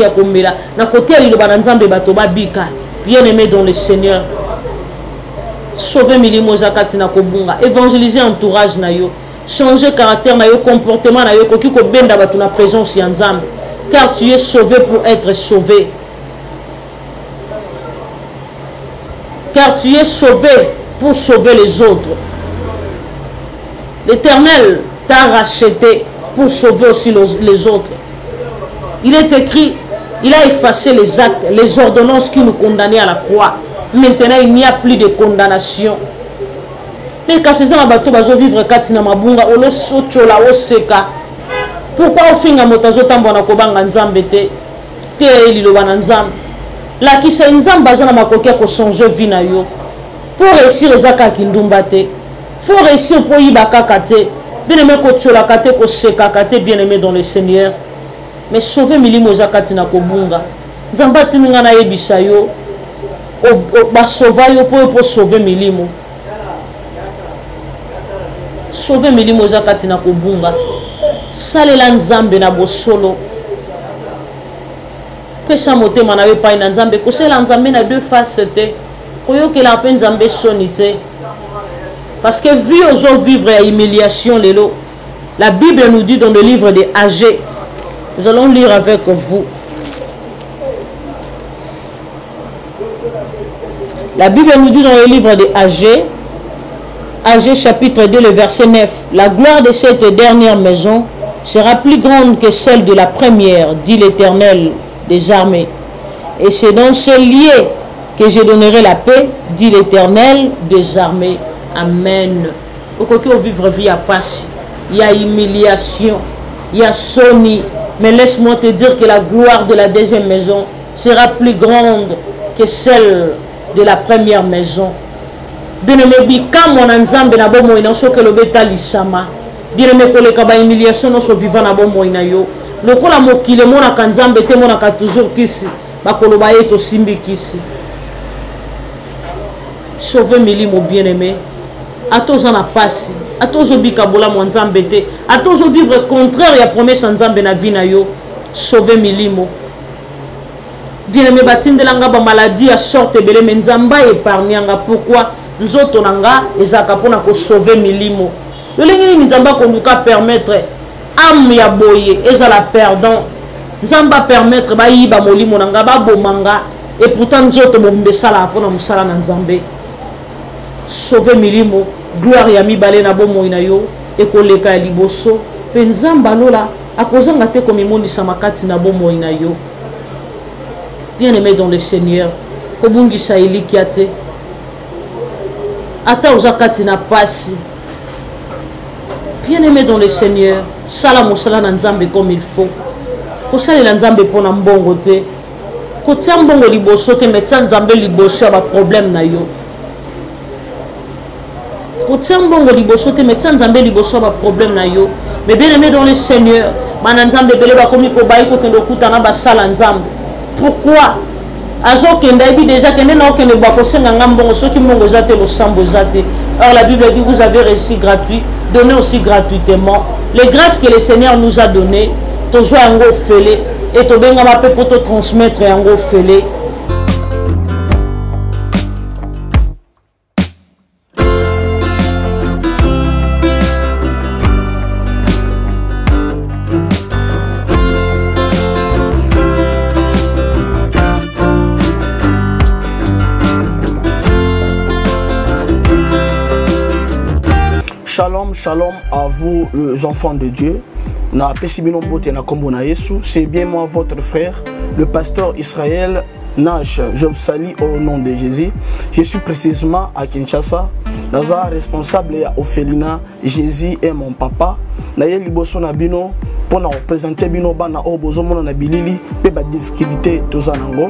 ya komela na côté liloba na nzambe bato babika. Bien-aimé dans le Seigneur, sauver milimo zakati na kobunga, évangéliser entourage na yo, changer caractère na yo, comportement na yo, koki ko benda bato na présence ya nzambe, car tu es sauvé pour être sauvé. Car tu es sauvé pour sauver les autres. L'Éternel t'a racheté pour sauver aussi les autres. Il est écrit, il a effacé les actes, les ordonnances qui nous condamnaient à la croix. Maintenant, il n'y a plus de condamnation. Mais quand ces abato bazo vivre katina mabunga olo sochola oseka. Pourquoi au fin amotazo tambona kobanga nzambe te liloba na nzambe. La kisa nzambe bazana makokia ko changer vie na yo. Pour réussir ezaka kindumba te. Faut réussir pour yibaka kate. Bien-aimé ko chola kate ko seka kate, bien-aimé dans le Seigneur. Mais sauver milimo zakati na kobunga. Nzamba tininga na yebisa yo. Ba sauver yo pour sauver milimo. Sauver milimo zakati na kobunga. Salela nzambe na bosolo. Pesa motema na yo pa na nzambe ko sela nzambe na deux faces te. Koyo ke la peine nzambe sonité. Parce que vu aux vivre à humiliation lelo. La Bible nous dit dans le livre de Agé. Nous allons lire avec vous. La Bible nous dit dans le livre de Agé, Agé chapitre 2, le verset 9, la gloire de cette dernière maison sera plus grande que celle de la première, dit l'Éternel des armées. Et c'est dans ce lieu que je donnerai la paix, dit l'Éternel des armées. Amen. Au côté où vivre vie à passe, il y a humiliation, il y a soni. Mais laisse-moi te dire que la gloire de la deuxième maison sera plus grande que celle de la première maison. Bien-aimé, quand mon ensemble na bon moyen, so que le beta lisama. Bien-aimé, pour les kaba humiliation, nous sommes vivants na bon moyen yo. Le kola mokile mona kanzambe te mona ka toujours kisi. Ba koloba eto simbi kisi. Sauver milimo bien-aimé. A tous en a passé. A tous bika bola mon nzambe te. A tous vivre contraire ya promesse nzambe na vie na yo. Sauver milimo. Bien-aimé, batindelanga ba maladie à sorte belé mais nzamba épargnanga. Pourquoi? Nzoto nanga ezaka pona ko sauver milimo. Le lengini nzamba ko luka permettre am ya boye ezala perdant. Nzamba permettre ba yiba molimo nanga ba bomanga et pourtant nzoto bombesala pona musala na nzambe. Sauver milimo, gloire ya mibale na bomo ina yo et koleka liboso. Pe nzamba lola akozanga te komimoni samakati na bomo ina yo. Bien-aimé dans le Seigneur, kobungi sa ilikiate. Ata uzakati na pasi. Bien-aimé dans le Seigneur, sala mosala na nzambe comme il faut. Ko sala la nzambe pona mbongo te. Ko tia mbongo liboso te metsa nzambe liboso ba problème na yo. Ko tia mbongo liboso te metsa nzambe liboso ba problème na yo. Mais bien-aimé dans le Seigneur, bana nzambe bele ba komi ko bayi ko kendo kutana ba sala nzambe. Pourquoi? Azo kenda ebi déjà kende na okende ba ko senga ngambongo soki mbongo zate lo sambo zate. Or la Bible dit vous avez reçu gratuit, donnez aussi gratuitement. Les grâces que le Seigneur nous a données, tozo yango fele et to benga ma pe pour te transmettre yango fele. Shalom, shalom à vous les enfants de Dieu. C'est bien moi votre frère, le pasteur Israël Nash. Je vous salue au nom de Jésus. Je suis précisément à Kinshasa. Naza responsable à Ophelina. Jésus est mon papa. Naye liboso na bino pour représenter bino bana o bozomona na bilili pe ba difficulté tozanango.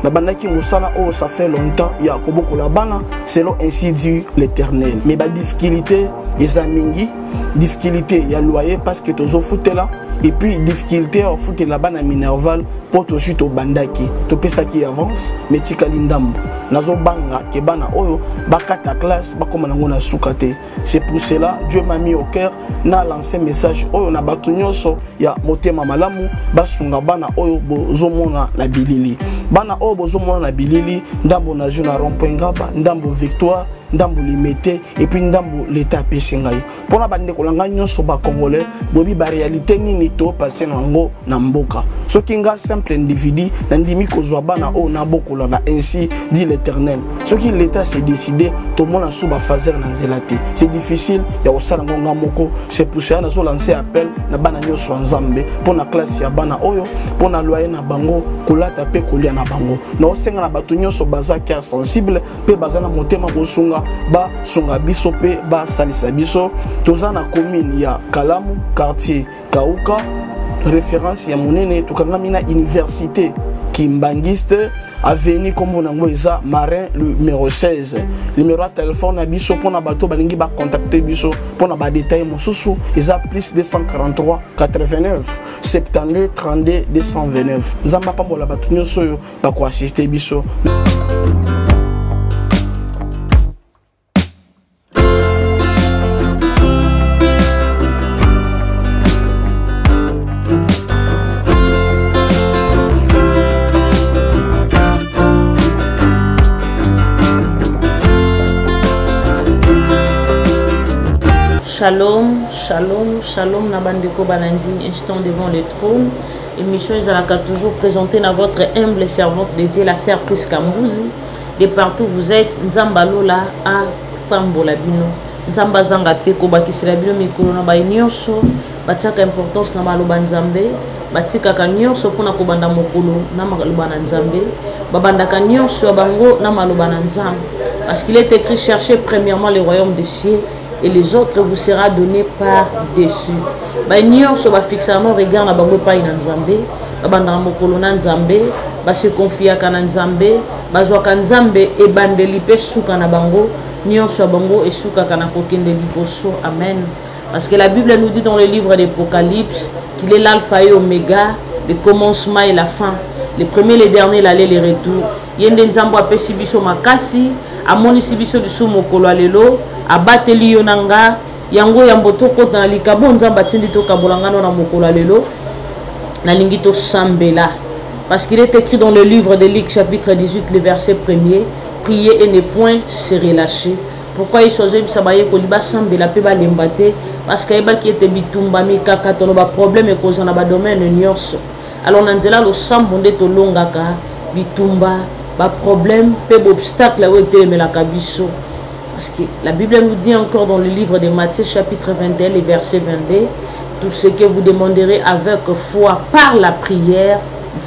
Na bandaki musala o ça fait longtemps il y a koboko la bana selon ainsi dit l'Éternel. Mais ba difficulté les amingi difficulté il y a loyer parce que tu as foutu là et puis difficulté à foutre là-bas na Minerval pour te chuter au bandaki to pesa qui avance mais tikali ndambo nazo banga ke bana oyo bakata classe bakoma nango na sukate. C'est pour cela Dieu m'a mis au cœur na lancé message oyo na batu nyonso ya motema malamu basunga bana oyo bozomona na bilili bana oyo bozomona na bilili ndambo na jeu na rond-point Ngaba ndambo Victoire ndambo Limete et puis ndambo l'état pesingai pona bande kolanga nyonso ba congolais bobi ba réalité nini to passer nango na mboka soki nga simple individu na ndimi kozwa bana oyo na bokola na ainsi dit l'Éternel soki l'état s'est décidé to mona sous ba fazer na nzelate c'est difficile ya osala ngonga moko. C'est pour ça nazo lancer appel na bana nyonso nzambe pona classe ya bana oyo pona loyer na bango kolata pe kolia na bango na osenga na batu nyonso baza cœur sensible pe baza na motema bosunga ba sunga biso pe ba salisa biso toza na commune ya Kalamu quartier Kauka référence ya monene tukangami na université Kimbangiste avenue comme on a Marin le numéro 16 numéro de téléphone na biso pona bato balingi ba contacter biso pona ba détail mosusu eza plus 243 89 72 32 229 nzamba pambola bato nyonso yo ba ko assister biso. Shalom, shalom, shalom, Nabandeko Banandi, instant devant le trône. Émission Izalaka toujours présentée dans votre humble servante dédiée, la sœur Chris Kambouzi. De partout vous êtes, Nzamba Lola à Pambola Bino. Nzamba Zangate Kobakisela Bino Mikolo na ba nyonso, bataka importance na maloba Nzambe, batika ka nyonso pona kobanda mokolo na maloba na Nzambe, babanda ka nyonso bango na maloba na Nzambe. Parce qu'il est écrit cherchez premièrement le royaume des cieux et les autres vous sera donné par-dessus. Ba nyonso ba fixement regard na bango pa ina Nzambe, babanda mokolo na Nzambe, ba se confia ka na Nzambe, ba zwa ka Nzambe e bandeli pe suka na bango, nyonso bango e suka ka na kokende liposo. Amen. Parce que la Bible nous dit dans le livre d'Apocalypse qu'il est l'alpha et oméga, le commencement et la fin, le premier, le dernier, l'aller, le retour. Yende Nzambo apesi biso makasi, amonisi biso biso mokolo alelo, abateli yonanga, yango yamboto kota na likabo Nzamba atindi to kabolangano na mokolo alelo, na lingito sambela. Parce qu'il est écrit dans le livre de Luc chapitre 18, le verset 1er, priez et ne point se relâcher. Pourquoi il choisit sabaye ko liba sambela pe ba lembate parce que ba ki ete bitumba mikaka to no ba problème e koza na ba domaine nyonso. Alors nanzela lo sambo nde to longaka bitumba ba problème pe obstacle où était mais la kabiso. Parce que la Bible nous dit encore dans le livre de Matthieu chapitre 21 le verset 22, tout ce que vous demanderez avec foi par la prière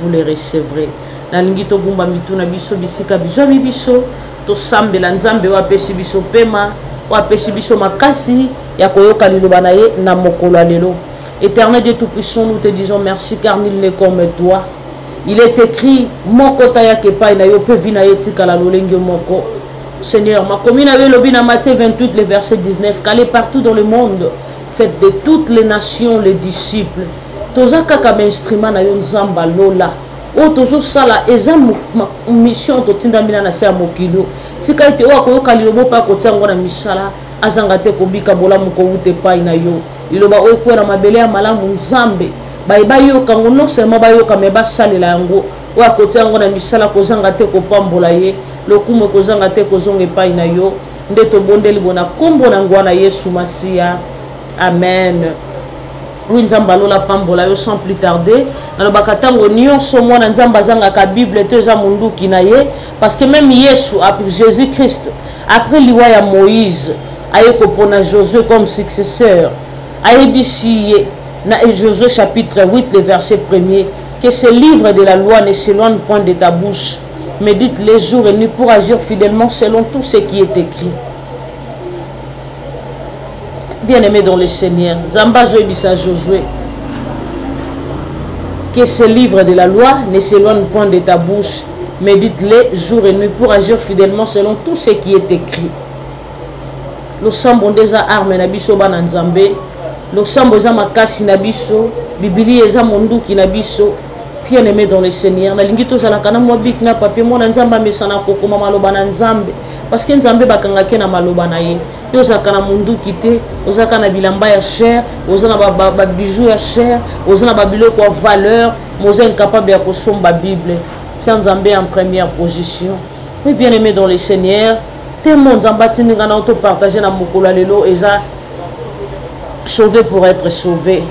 vous le recevrez. Na lingito gumba mituna biso bisika biso biso to sambela Nzambe wa pesi biso pema wa pesi biso makasi ya koyoka liloba na ye na mokolo lelo. Éternel Dieu tout-puissant, nous te disons merci car nul n'est comme toi. Il est écrit moko taya kepa na yo pe vina yetika la lolenge moko. Seigneur, ma commune avait lobi na Matthieu 28 le verset 19, qu'allez partout dans le monde, faites de toutes les nations les disciples. Tozaka ka instrument na yo Nzamba Lola. O tozo sala eza mission to tinda mina na sa mokilo tika ite wa ko kali lobo pa ko tsango na misala azanga te ko bika bola muko ute pai na yo liloba o ko na mabele ya malamu Nzambe ba yo kango no sema ba yo kameba salela yango wa ko tsango na misala ko zanga te ko pambola ye lokumo ko zanga te ko zonge pai na yo ndeto bondeli bona kombo na ngwana Yesu Masia. Amen. Oui, Nzamba Lola pambola yo sans plus tarder. Dans bakatango nyonso mwana Nzamba zanga ka Bible te za mundu kinaye parce que même Yesu après Jésus-Christ après liwa ya Moïse aye ko pona Josué comme successeur. Aye bisiye na Josué chapitre 8 le verset 1er que ce livre de la loi ne s'éloigne point de ta bouche, médite les jours et nuits pour agir fidèlement selon tout ce qui est écrit. Bien-aimé dans le Seigneur, Nzamba Zoébissa Josué, que ce livre de la loi ne s'éloigne point de ta bouche, médite-les jour et nuit pour agir fidèlement selon tout ce qui est écrit. losambo ndeza arme na biso bana nzambe losambo eza makasi na biso bibili eza monduki na biso bien aimé dans le Seigneur nalingi tozalaka na mwa bik na papier mona nzambe amesana kokoma maloba na nzambe parce que nzambe bakangaki na maloba na ye yo ozalaka na monduki te ozalaka na bilamba ya cher oza na babijou ya cher oza na babiloko ya valeur moza incapable ya kosomba bible tia nzambe en première position. Oui, bien aimé dans le Seigneur tellement nzambe atindinga na otopartage na mokolo lelo eza sauvé pour être sauvé.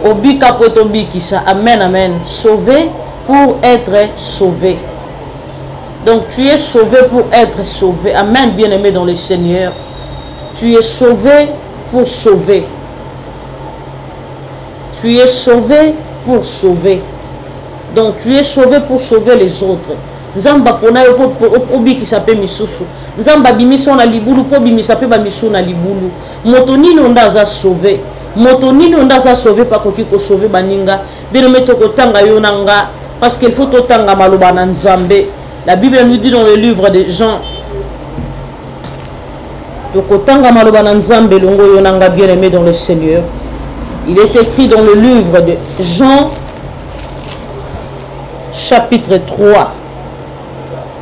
Obika potobikisa, amen, amen. Sauvé pour être sauvé. Donc tu es sauvé pour être sauvé. Amen, bien-aimé dans le Seigneur. Tu es sauvé pour sauver. Tu es sauvé pour sauver. Donc tu es sauvé pour sauver les autres. Nzamba pona obikisa pe misusu. Nzamba bimiso na libulu po bimisa pe ba misu na libulu. Motonini ondaza sauvé. Motonini ondaza sauvé pa koki ko sauver baninga bino metoko tanga yonanga parce qu'il faut totanga maloba na nzambe. La Bible nous dit dans le livre de Jean toko tanga maloba na nzambe longo yonanga bien aimé dans le Seigneur. Il est écrit dans le livre de Jean chapitre 3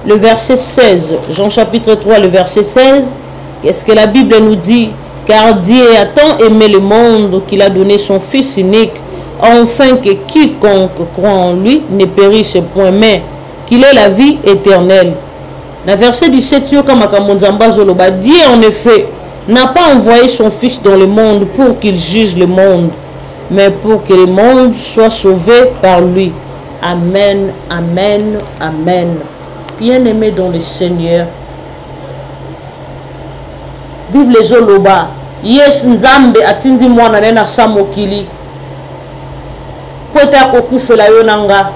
le verset 16. Jean chapitre 3 le verset 16. Qu'est-ce que la Bible nous dit? Car Dieu a tant aimé le monde qu'il a donné son Fils unique, afin que quiconque croit en lui ne périsse point, mais qu'il ait la vie éternelle. Dans verset 17, Dieu en effet n'a pas envoyé son Fils dans le monde pour qu'il juge le monde, mais pour que le monde soit sauvé par lui. Amen, amen, amen. Bien-aimé dans le Seigneur, Bible zoloba yes nzambe atindi mwana nena samokili pota kokufela yo nanga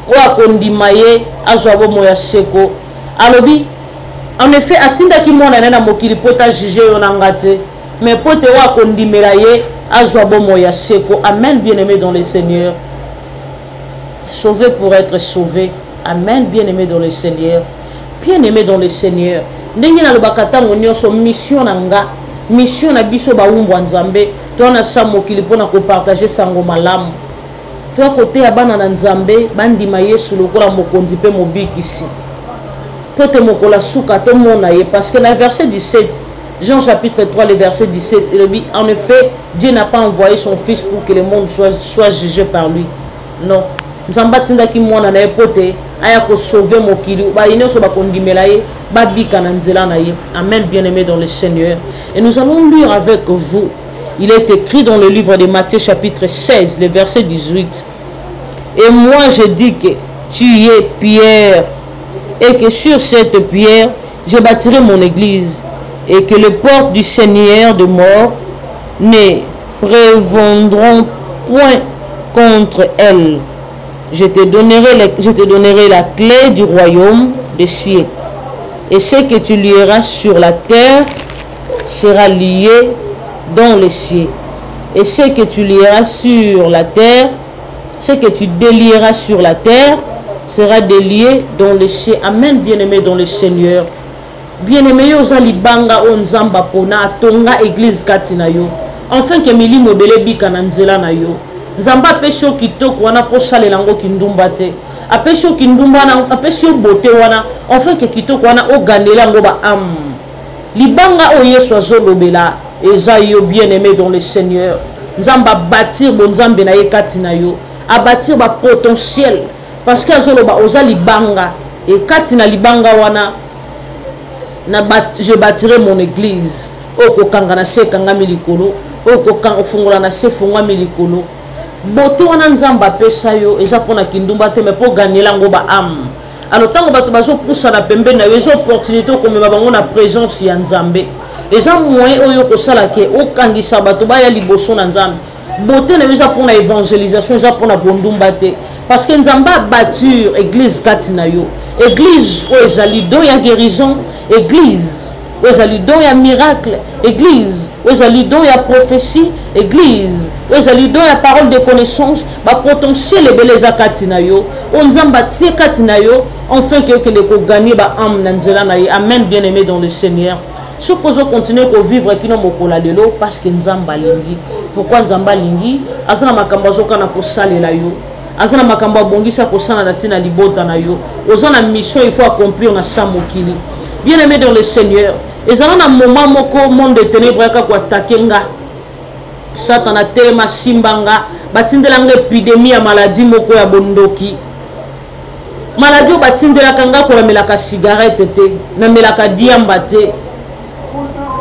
wa kondima ye azwa bomo ya seko alobi en effet atinda ki mwana nena mokili pota juger yo nanga te mais pote wa kondimela ye azwa bomo ya seko. Amen, bien-aimé dans le Seigneur. Sauvé pour être sauvé. Amen, bien-aimé dans le Seigneur. Bien-aimé dans le Seigneur. Ndenge na lobakata ngonyoso mission nanga mission na biso ba umbwa nzambe to na samokili pona ko partager sango malamu to kote ya bana na nzambe bandima Yesu lokola mokonzi pe mobikisi to te mokola suka to mona ye parce que dans verset 17 Jean chapitre 3 le verset 17 il dit en effet Dieu n'a pas envoyé son Fils pour que le monde soit jugé par lui. Non, nzamba tinda ki mwana na epote aya ko sauver mokili ba ineso ba kondimela ye ba bika na nzela na ye. Amen, bien-aimé dans le Seigneur. Et nous allons lire avec vous. Il est écrit dans le livre de Matthieu chapitre 16 le verset 18. Et moi je dis que tu es pierre et que sur cette pierre je bâtirai mon église et que les portes du Seigneur de mort ne prévaudront point contre elle. Je te donnerai la clé du royaume des cieux. Et ce que tu lieras sur la terre sera lié dans les cieux. Et ce que tu lieras sur la terre, ce que tu délieras sur la terre sera délié dans les cieux. Amen, bien-aimé dans le Seigneur. Bien-aimé, yo za libanga o nzamba pona atonga église katina yo. Enfin que milimo bele bika na nzela na yo. Nzamba pesho kitoko wana po salela ngo kindumba te. Apesho kindumba na apesho bote wana enfin que kitoko wana o ganela ngo ba am. Libanga o Yesu azolobela eza yo bien-aimé dans le Seigneur. Nzamba bâtir bon nzambe na ye katina yo. A bâtir ba potentiel parce que azoloba oza libanga et katina libanga wana je bâtirai mon église. Oko kangana se kangami likolo, oko kang fungola na se fungami likolo. Bote wana nzamba pesa yo eza pona kindumba te mais po ganela ngo ba am. Alors tango bato bazo poussa na pembe na yo zo opportunité ko mema bango na présence ya nzambe. Eza moyen oyo ko sala ke okangisa bato ba ya liboso na nzambe. Bote na eza pona évangélisation eza pona bondumba te parce que nzamba bâtir église katina yo. Église où ezali do ya guérison, église où ezali do ya miracle, église où ezali do ya prophétie, église où ezali do ya parole de connaissance, ba potentiel ebeleza katina yo, onzamba tie katina yo, enfin que le ko gagner ba âme na nzela na ye. Amen, bien-aimé dans le Seigneur. Ce que je continue à vivre qui n'a mokola lelo parce que nzamba lingi. Pourquoi nzamba lingi? Azana makamba zoka na kosale la yo. Azana makamba bongisa kosana na tina libota na yo. Ozana mission il faut accomplir na samokili. Bien aimé dans le Seigneur. Et ça na moment moko monde de ténèbres ka ko attaquer nga. Satan a telema simbanga batindela nga épidémie ya maladie moko ya bondoki. Maladie batindela kanga ko la melaka cigarette te, na melaka diamba te.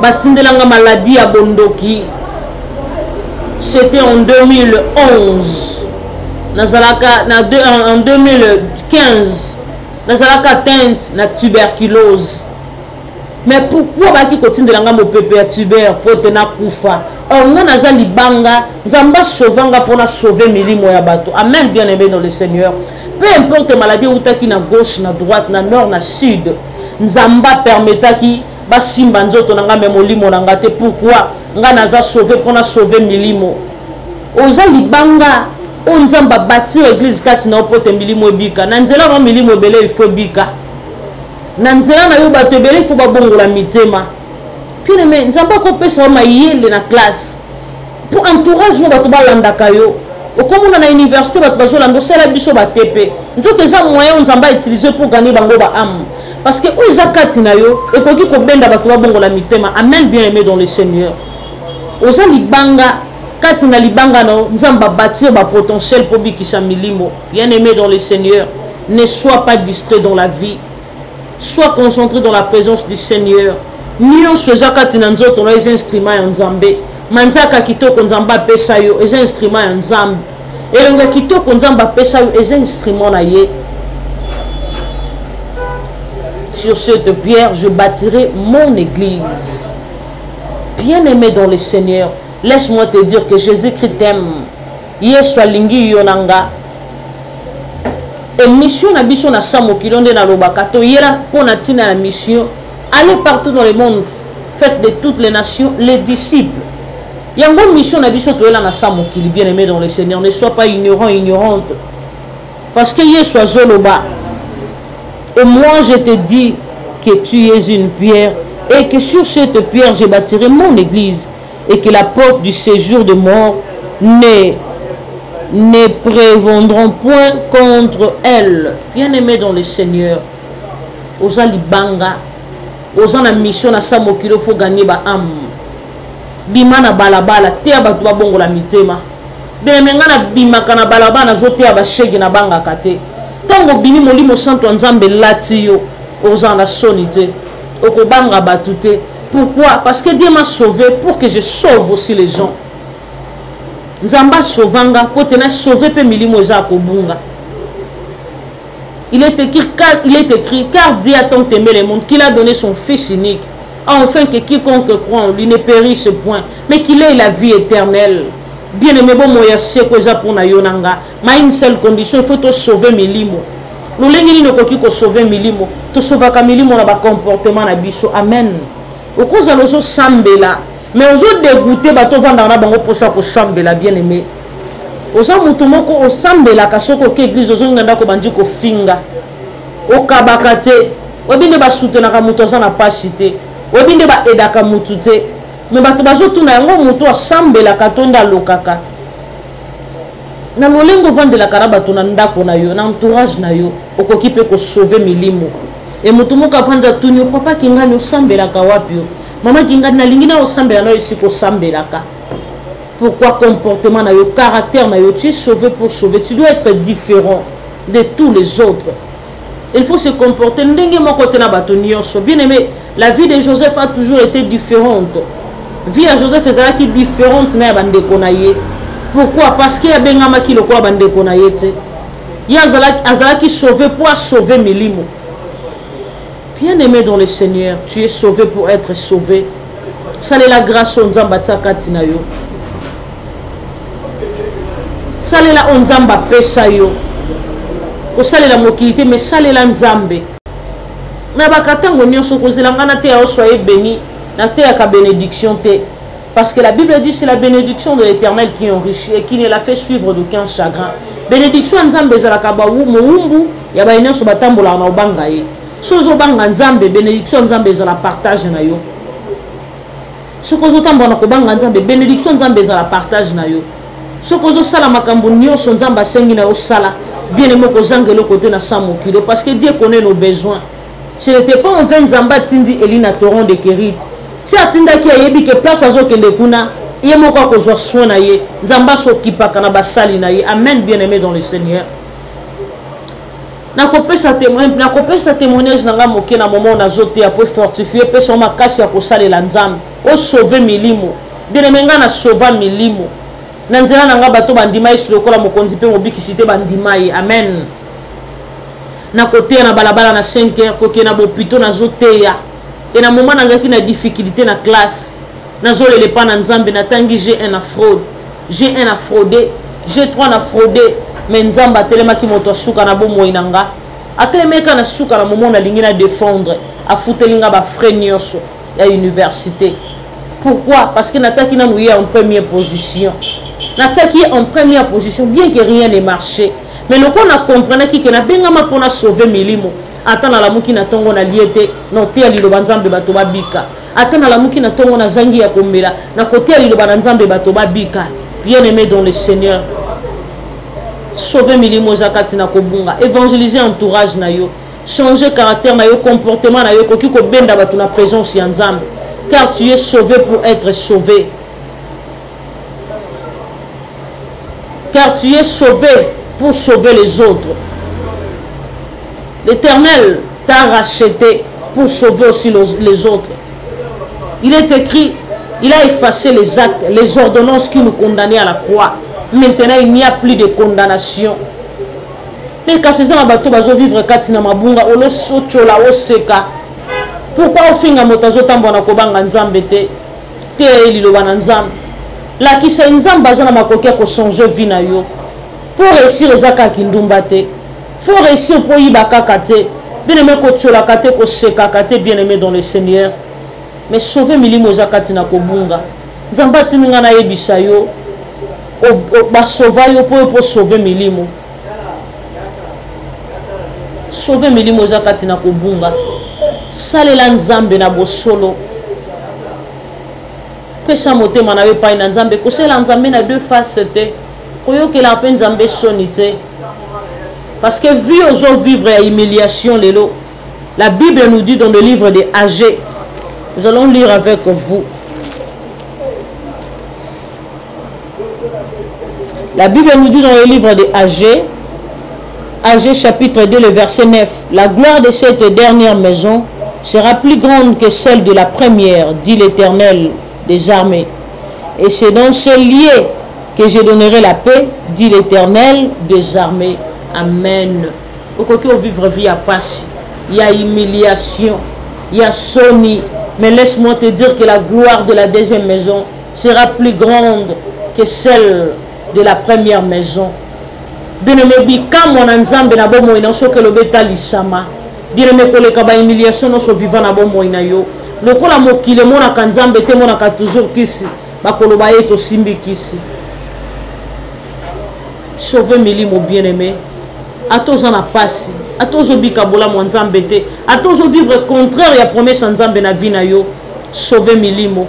Batindelanga maladie à bondoki. C'était en 2011. En 2015. Nazalaka atteinte na tuberculose. Mais pourquoi baki kotindelanga mo pepe ya tuber pour tena kufa? On a naza libanga, nzamba sauvanga pour na sauver milimo ya bato. Amen, bien aimé dans le Seigneur. Peu importe maladie ou ta qui na gauche, na droite, na nord, na sud. Nzamba permetta qui basimba nzoto nanga memolimo nanga te. Pourquoi nga naza sauver pour na sauver milimo. Oza libanga o nzamba bâtir église kati na opote milimo ebika. Na nzela na milimo ebele il faut bika. Na nzela na yo bato ebele il faut babongola mitema. Puis mais nzamba ko pesa mayele na classe. Pour entourage no bato balandaka yo. Okomona na université bato bazolanda sala biso batepe. Nzoka eza moyen nzamba utiliser pour gagner bango ba âme. Parce que où zakati na yo ekoki ko benda bato babongola mitema. Amen, bien aimé dans le Seigneur. Oza libanga kati na libanga no nzamba bâtir ba potentiel pour bikisa milimo. Bien aimé dans le Seigneur, ne sois pas distrait dans la vie. Sois concentré dans la présence du Seigneur. Nion sozakati na nzoto na les instruments ya nzambe. Manzaka kitoko nzamba pesa yo les instruments ya nzambe. Elonga kitoko nzamba pesa yo les instruments na ye. Sur cette pierre, je bâtirai mon église. Bien-aimé dans le Seigneur, laisse-moi te dire que Jésus-Christ t'aime. Yeswa lingi yonanga. Et mission na biso na samo kilonde na lobaka to yera pona tina la mission. Allez partout dans le monde, faites de toutes les nations les disciples. Yango mission na biso to yela na samo kili. Bien-aimé dans le Seigneur, ne sois pas ignorant, ignorante. Parce que Yeswa zoloba. Et moi je te dis que tu es une pierre et que sur cette pierre je bâtirai mon église et que la porte du séjour de mort ne prévendront point contre elle. Bien-aimé dans le Seigneur, oza libanga, oza na mission na samokilo faut gagner ba âme. Bimana balabala te abatu babongola mitema. Bien-aimé ngana bimaka na balabala zote abashegi na banga kate. Tango bini molimo santo nzambe lati yo oza na sonité okobanga batute. Pourquoi? Parce que Dieu m'a sauvé pour que je sauve aussi les gens. Nzamba sauvanga pour te sauver pe milimo eza kobunga. Il est écrit car Dieu a tant aimé le monde qu'il a donné son fils unique afin que quiconque croit en lui ne périsse point mais qu'il ait la vie éternelle. Bien aimé, bon moya seko eza pour na yonanga. Mais une seule condition, il faut te sauver milimo. Nous l'engini no koki ko sauver milimo. To sauvaka milimo na ba comportement na biso. Amen. Okoza lozo sambela. Mais ozo dégoûter bato vanda na bango posa ko sambela bien aimé. Oza mutu moko o sambela kasoko ke église ozo nganda ko bandi ko finga. Okabaka te. Obinde ba soutenaka mutu oza na pasité. Obinde ba edaka mutu te. Mais bato bazotuna yango mutu asambela katonda lokaka na lolengo vandela kana bato na ndako na yo na entourage na yo okoki pe ko sauver milimo et mutu moko avanda tuni papa kingani osambelaka wapi yo mama kingani na lingi na osambela na yo isi ko sambelaka. Pourquoi comportement na yo caractère na yo tu es sauvé pour sauver, tu dois être différent de tous les autres. Il faut se comporter ndenge moko te na bato nyonso. Bien aimé, la vie de Joseph a toujours été différente. Vie à Joseph est qui différente na bande konaye. Pourquoi? Parce qu'il y a bengama qui le quoi bande konaye te. Il y a azala qui sauvé pour sauver milimo. Bien aimé dans le Seigneur, tu es sauvé pour être sauvé. Ça est la grâce on nzamba tsakatina yo. Ça est la on nzamba pesa yo. Ko sale la mokilité mais sale la nzambe. Na bakatango nyonso kozela na te ya soyez béni. Na te ya bénédiction te. Parce que la Bible dit c'est la bénédiction de l'Éternel qui enrichit et qui ne la fait suivre d'aucun chagrin. Bénédiction nzambe ezalaka ba muumbu ya ba nyonso batambola na obanga ye. Sozo banga nzambe bénédiction nzambe ezala partage na yo. ce que ozotambola na kobanga nzambe bénédiction nzambe ezala partage na yo ce que ozosala makambo nyonso nzambe asengi na yo sala bien aimé kozanga eloko te na sa mokili parce que Dieu connaît nos besoins. Ce n'était pas en vain nzambe atindi Eli na torrent de Kérite si atindaki ayebi ke place azokende kuna ye moko akozwa soin na ye nzambe asokipaka na basali na ye. Amen, bien aimé dans le Seigneur. nakopesa témoignage nanga moke na moment nazote apo fortifier pesa makasi ya kosalela nzambe o sauver milimo bien aimé nga na sauver milimo na nzela nanga bato bandima yesu lokola mokonzi pe mobikisi te bandima ye. Amen. na koteya na balabala na 5h koke na bopito nazoteya e na moment nazalaki na difficulté na classe nazolela epa na nzambe natangi G1 na fraude G1 na fraude G3 na fraude mais nzambe atelemaki moto asuka na bomoi na nga atelemeka na suka na moment nalingi na défendre afutelinga bafrais nyonso ya université. Pourquoi? Parce que nataki na mouillé en première position. Nataki en première position bien que rien ne marchait. Mais le qu'on a compris que na benga ma pona sauver milimo. Atana la muki na tongo na liete na te ali lo banzambe bato babika. Atana la muki na tongo na zangi ya kombela na côté ali lo banzambe bato babika. Bien aimé dans le Seigneur. Sauver milimo zakati na kobunga, évangéliser entourage na yo, changer caractère na yo, comportement na yo koki ko benda bato na présence ya nzambe. Car tu es sauvé pour être sauvé. Car tu es sauvé pour sauver les autres. L'Éternel t'a racheté pour sauver aussi les autres. Il est écrit, il a effacé les actes, les ordonnances qui nous condamnaient à la croix. Maintenant, il n'y a plus de condamnation. Mais quand ces gens bazo vivre katina mabunga olo sochola oseka. Pourquoi au fin motazo tambona kobanga nzambe te elilo bana nzambe la kisa nzambe bazana makokia ko changer vie na yo pour réussir ezaka kindumba te faut réussir pour yibaka kate bien aimé ko chola kate ko seka kate bien aimé dans le Seigneur mais sauver milimo ezaka tina kobunga nzambe tininga na yebisa yo ba sauver yo pour sauver milimo sauver milimo ezaka tina kobunga salela nzambe na bosolo pesa motema na yo pa na nzambe kosela nzambe na deux faces te koyokela pe nzambe soni te parce que vu ozo vivre à humiliation lelo. La Bible nous dit dans le livre de Agé, nous allons lire avec vous. La Bible nous dit dans le livre de Agé, Agé chapitre 2 le verset 9, la gloire de cette dernière maison sera plus grande que celle de la première, dit l'Éternel des armées. Et c'est dans ce lieu que je donnerai la paix, dit l'Éternel des armées. Amen. Au côté où vivre vie à passe, il y a humiliation, il y a soni. Mais laisse-moi te dire que la gloire de la deuxième maison sera plus grande que celle de la première maison. Bien-aimé, quand mon ensemble na bon moyen, ce que le bétal sama. Bien-aimé, pour les kaba humiliation, nous sommes vivants na bon moyen yo. Le kola mokile mona kanzambe te mona ka toujours kisi. Bakolo ba eto simbi kisi. Sauver milimo bien-aimé. Atos en a passé. Atos obika bola mo nzambe te. Atos vivre contraire ya promesse nzambe na vie na yo. Sauver milimo.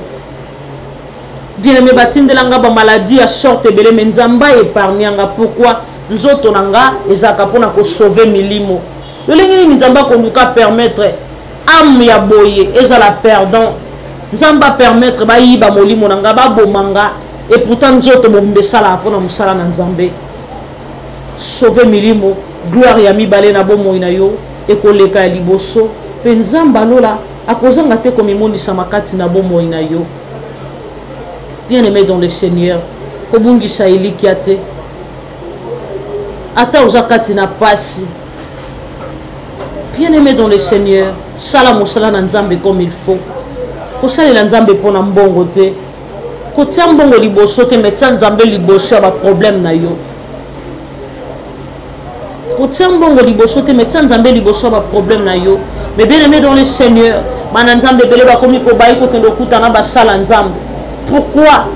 Bien-aimé, batindelanga ba maladie à sorte belé mais nzamba épargnanga. Pourquoi? Nzoto nanga ezaka pona ko sauver milimo. Le lengini nzamba ko luka permettre âme ya boye ezala perdant. Nzamba permettre ba yiba molimo nanga ba bomanga et pourtant nzoto bombesala pona musala na nzambe. Sauver milimo, gloire ya mibale na bomo ina yo et koleka ya liboso. Pe nzamba lola akozanga te komimoni samakati na bomo ina yo. Bien-aimé dans le Seigneur, kobungisa ilikiate. Ata ozakati na pasi. Bien-aimé dans le Seigneur, sala mosala na nzambe comme il faut. Kosalela nzambe pona mbongo te. Kotia mbongo liboso te metsa nzambe liboso ba problème na yo. Kotia mbongo liboso te metsa nzambe liboso ba problème na yo. Mais bien-aimé dans le Seigneur, mana nzambe bele ba komi ko bayi ko kendo kutana ba sala nzambe. Pourquoi?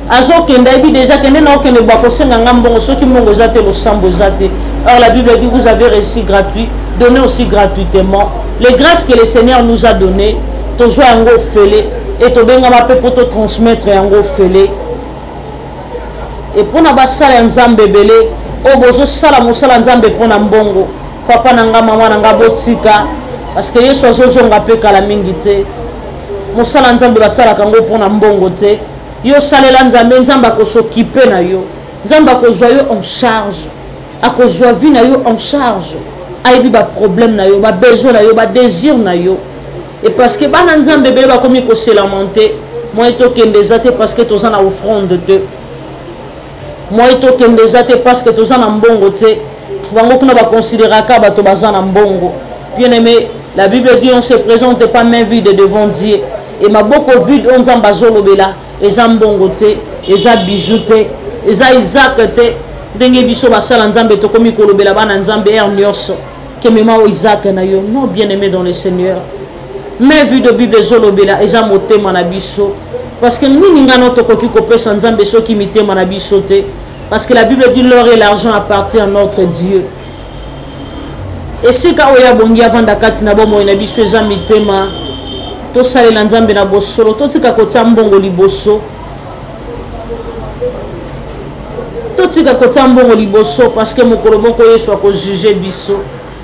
Azo kenda ebi déjà kende na okende ba kosenga ngambongo soki mbongo zate lo sambo zate. Or la Bible dit vous avez reçu gratuit, donnez aussi gratuitement. Les grâces que le Seigneur nous a données, tozo yango fele, et to benga ba pe poto transmettre yango fele et pona ba sala nzambe belé o bozo sala mosala nzambe pona mbongo papa nanga mama nanga botika parce que yesu azozonga pe kala mingi te mosala nzambe basala kango pona mbongo te yo salela nzambe nzambe akosokipe na yo nzambe akozwa yo en charge akozwa vie na yo en charge ayebi ba problème na yo ba besoin na yo ba désir na yo et parce que bana nzambe belé bakomi ko se lamenter moi to kende zate parce que toza na offrande te moi to kende zate parce que toza na mbongo te bango kuna ba considérer ka bato baza na mbongo. Bien aimé, la Bible dit on se présente pas main vide devant Dieu et ma boko vide on nzamba zolobela eza mbongo te eza bijou te eza Isaac te ndenge biso basala nzambe to komi kolobela bana nzambe nyonso ke mema o Isaac na yo. Non, bien aimé dans le Seigneur, mais vu de Bible zolobela eza motema na biso parce que nini ngano to koki kopesa nzambe soki mitema na biso te parce que la Bible dit l'or et l'argent appartient à notre Dieu. Et si ka oya bongi avant dakati na bomo na biso eza mitema to salela nzambe na bosolo to tika kota mbongo liboso to tika kota mbongo liboso parce que mokolo moko Yesu ako juger biso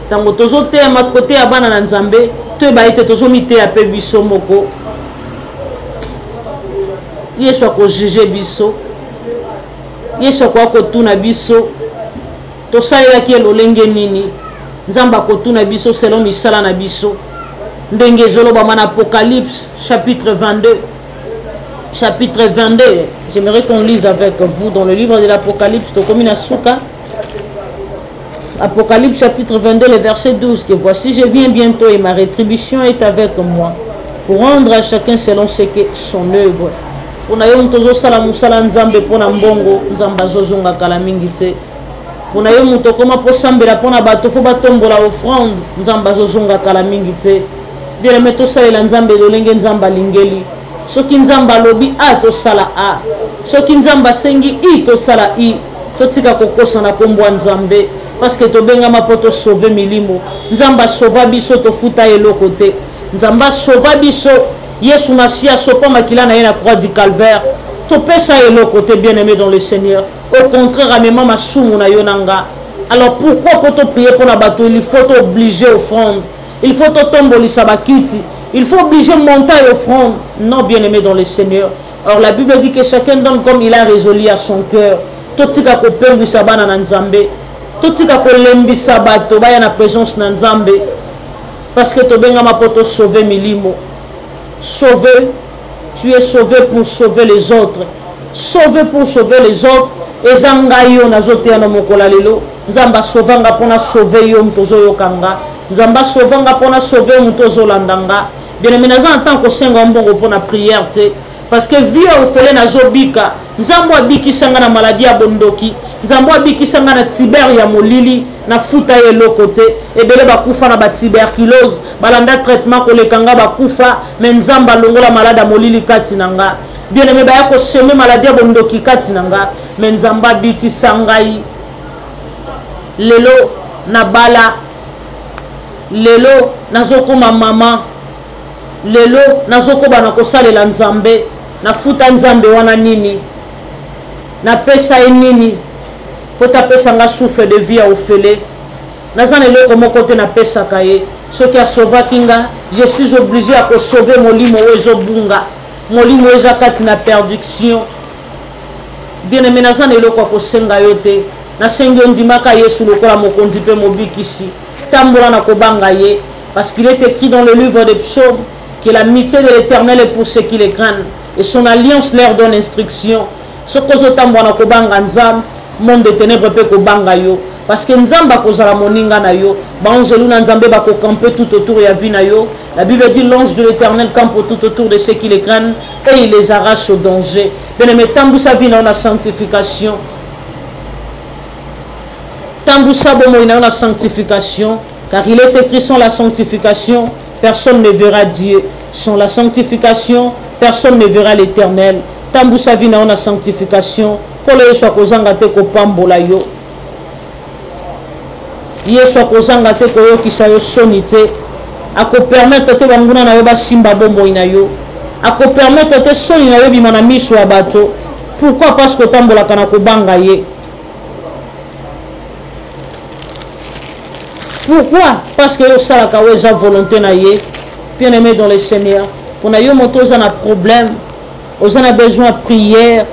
tango tozo te ma côté ya bana na nzambe to ba ete tozo mite ya pe biso moko Yesu ako juger biso Yesu ako tuna biso to salela ki lolenge nini nzamba kotuna biso selon misala na biso ndenge zoloba man Apocalypse chapitre 22 j'aimerais qu'on lise avec vous dans le livre de l'Apocalypse de Komina Souka. Apocalypse chapitre 22 le verset 12 que voici je viens bientôt et ma rétribution est avec moi pour rendre à chacun selon ce que son œuvre. On a eu tozo sala musala nzambe pona mbongo nzamba zozonga kala mingi te. On a eu muto koma po sambela pona bato fo batombola offrande nzamba zozonga kala mingi te. Bien aimé to sala nzambe lolenge nzamba lingeli. Soki nzamba lobi a to sala a. Soki nzamba sengi i to sala i. To tika kokosa na kombo nzambe parce que to benga mapoto sauver milimo. Nzamba sauva biso to futa eloko te. Nzamba sauva biso Yesu Masia sopa makila na yena croix du calvaire. To pesa eloko te bien aimé dans le Seigneur. Au contraire à même ma sumu na yonanga. Alors pourquoi pour te prier pour la bateau il faut t'obliger offrande. Il faut te tomboli sabakiti. Il faut obliger monter offrande. Non bien aimé dans le Seigneur. Or la Bible dit que chacun donne comme il a résolu à son cœur. Totika ko pengu sabana na nzambe. Totika ko lembi sabato baya na présence na nzambe. Parce que to benga mapoto sauver milimo. Sauver, tu es sauvé pour sauver les autres. Sauvé pour sauver les autres. Et zangayo na zote ya no mokola lelo. Nzamba sauvanga pona sauver yo mtozo yokanga. Nzamba sauvanga pona sauver mtozo landanga. Bien aimé naza en tant que senga mbongo pona prière te. Parce que vie au fele na zobika. Nzambo abiki sanga na maladie abondoki. Nzambo abiki sanga na tiber ya molili na futa yelo côté ebele bakufa na ba tuberculose balanda traitement ko lekanga bakufa mais nzamba longola malade molili kati nanga. Bien aimé ba ko seme maladie abondoki kati nanga mais nzamba biki sangai lelo na bala lelo nazokoma mama lelo nazoko bana ko salela nzambe na futa nzambe wana nini na pesa nini pour ta pesa nga souffle de vie au fele nazane le comme côté na pesa kaye ce qui a sauvé kinga je suis obligé à sauver molimo wezo bunga molimo wezo kati na perdition bien aimé nazane le ko senga yote na sengi ndimaka Yesu lokola mokonzi pe mobikisi tambola na kobanga ye parce qu'il est écrit dans le livre des psaumes que l'amitié de l'Éternel est pour ceux qui les craignent et son alliance leur donne instruction. Ce que je t'envoie ko banga nzam monde de ténèbres pe ko banga yo parce que nzamba ko zala moninga na yo ba angelou na nzambe ba ko camper tout autour ya vie na yo. La Bible dit l'ange de l'Éternel campe tout autour de ceux qui les craignent et il les arrache au danger. Bien aimé tambu sa vie na la sanctification. Tambu sa bomo na la sanctification car il est écrit sans la sanctification personne ne verra Dieu. Sans la sanctification personne ne verra l'Éternel. Tambu sa vie na sanctification pour les soit kozanga te ko pambola yo yeso kozanga te ko yo kisayo sonité ako permettre te banguna na yo ba simba bombo ina yo ako permettre te soni na yo bima na miso ya bato. Pourquoi? Parce que tambola kana ko banga ye. Pourquoi? Parce que yo sala ka weza volonté na ye. Bien aimé dans le Seigneur, pour na yo moto za na problème, on a besoin de prière,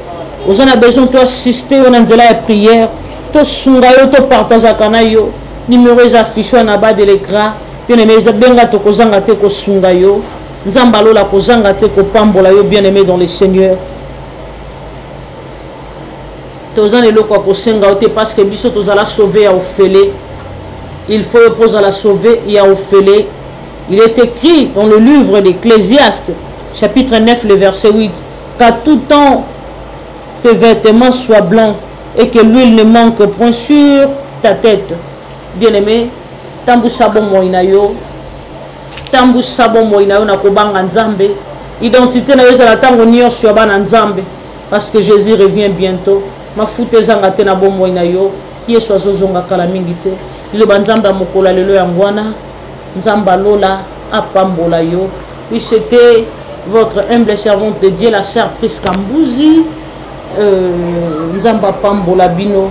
on a besoin de assister on a de la prière, to sunga yo to partager kana yo, numéro est affiché en bas de l'écran. Bien aimé, benga to kozanga te ko sunga yo, nzamba lola kozanga te ko pambola yo, bien aimé dans le Seigneur. Tozan eloko ko senga te parce que biso tozala sauver ya ofele. Il faut poser la sauver ya ofele. Il est écrit dans le livre d'Ecclésiaste, chapitre 9, le verset 8, qu'à tout temps tes vêtements soient blancs et que l'huile ne manque point sur ta tête. Bien-aimé, tambu sabon moinayo, tambu sabon moinayo na kobanga nzambe, identité na yo za la tango nyonso ya bana nzambe, parce que Jésus revient bientôt. Ma foute zanga te na bon moinayo, yeso azozonga kala mingi te. Le banzamba mokola lelo ya ngwana. Nzamba lola apambola yo. Oui, c'était votre humble servante de Dieu, la sœur Prisca Mbouzi. Nzamba pambola bino.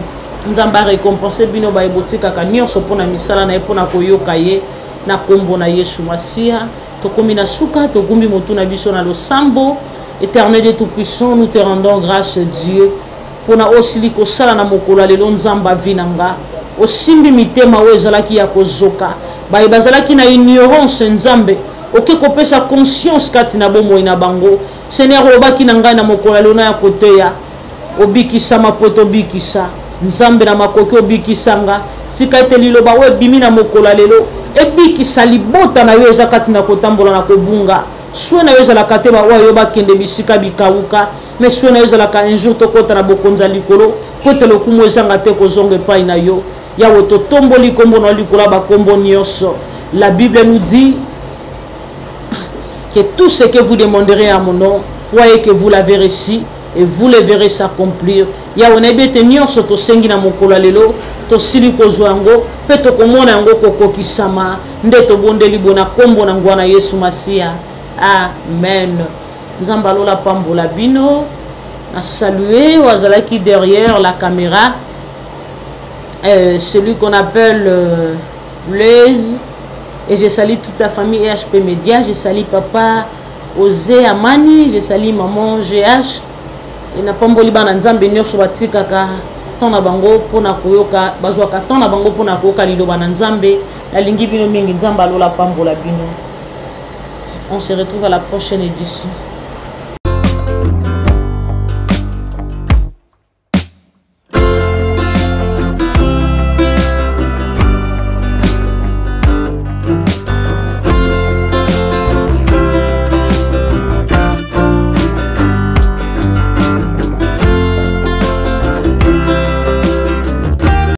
Nzamba récompenser bino ba ebotika ka nyonso pona misala na epona koyoka ye na kombo na Yesu Masia. Tokomi na suka tokumbi motu na biso na losambo. Éternel et tout puissant, nous te rendons grâce Dieu. Pona osili ko sala na mokola lelo nzamba vinanga. Osimbi mitema wezalaki ya kozoka. Ba bazalaki na ignorance nzambe. Oke kopesa conscience kati na bomo ina bango. Seigneur obaki na ngai na mokola lona ya koteya. Obikisa mapoto bikisa. Nzambe na makoki obikisanga. Tika ete liloba we bimi na mokola lelo. Ebikisa libota na yo eza kati na kotambola na kobunga. Soit na yo ezalaka te ba oyo bakende bisika bikauka. Mais soit na yo ezalaka un jour tokota na bokonza likolo. Pote lokumu ezanga te kozonga epai na yo. Yawo to tomboli kombo na likola ba kombo nyonso. La Bible nous dit que tout ce que vous demanderez à mon nom, croyez que vous l'avez reçu et vous le verrez s'accomplir. Yawo na bete nyonso to sengi na mokola lelo, to sili kozwa yango, pe to komona yango kokokisama, nde to bondeli bona kombo na ngwana Yesu Masia. Amen. Nzamba lola pambola bino, na saluer wazalaki derrière la caméra. Celui qu'on appelle Blaise, et je salue toute la famille EHP Média, je salue papa Osé Amani, je salue maman GH, et na pamboli bana nzambe nyonso batikaka tona bango pona koyoka bazwaka tona bango pona koyoka liloba na nzambe la lingi bino mingi nzamba lola pambola bino. On se retrouve à la prochaine édition.